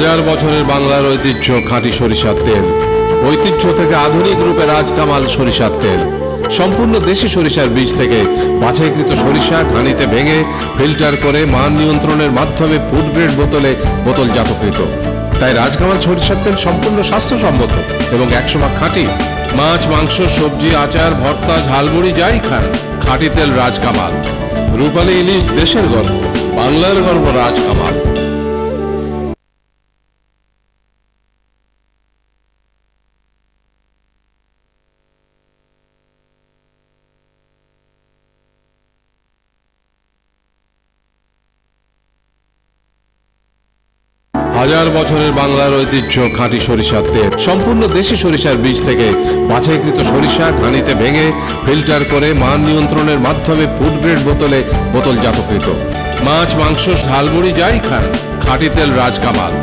হাজার বছরের বাংলার ঐতিহ্য খাঁটি সরিষার তেল। ঐতিহ্য থেকে আধুনিক রূপে রাজকামাল সরিষার তেল। সম্পূর্ণ দেশি সরিষার বীজ থেকে বাছাইকৃত সরিষা ঘানিতে ভেঙে ফিল্টার করে মান নিয়ন্ত্রণের মাধ্যমে ফুড গ্রেড বোতলে বোতলজাতকৃত। তাই রাজকামাল সরিষার তেল সম্পূর্ণ স্বাস্থ্যসম্মত এবং 100% খাঁটি। মাছ, মাংস, সবজি, আচার, ভর্তা, ঝালমুড়ি যাই খান, খাঁটি তেল রাজকামাল। রূপালী ইলিশ দেশের গর্ব, বাংলার গর্ব রাজকামাল। হাজার বছরের বাংলার ঐতিহ্য খাঁটি সরিষার তেল। সম্পূর্ণ দেশি সরিষার বীজ থেকে বাছাইকৃত সরিষা ঘানিতে ভেঙে ফিল্টার করে মান নিয়ন্ত্রণের মাধ্যমে ফুড গ্রেড বোতলে বোতলজাতকৃত। মাছ, মাংস, ঝালমুড়ি যাই খান, খাঁটি তেল রাজকামাল।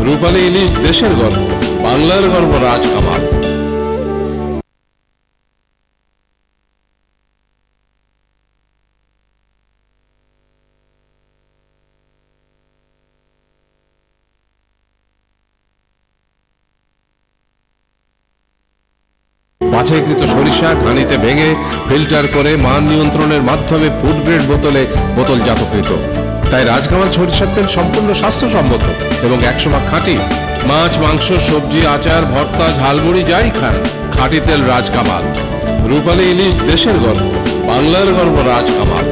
রূপালী ইলিশ দেশের গর্ব, বাংলার গর্ব রাজকামাল। বাছাইকৃত সরিষা ঘানিতে ভেঙে ফিল্টার করে মান নিয়ন্ত্রণের মাধ্যমে ফুড গ্রেড বোতলে বোতলজাতকৃত। তাই রাজকামাল সরিষার তেল সম্পূর্ণ স্বাস্থ্যসম্মত এবং 100% খাঁটি। মাছ, মাংস, সবজি, আচার, ভর্তা, ঝালমুড়ি যাই খান, খাঁটি তেল রাজকামাল। রূপালী ইলিশ দেশের গর্ব, বাংলার গর্ব রাজকামাল।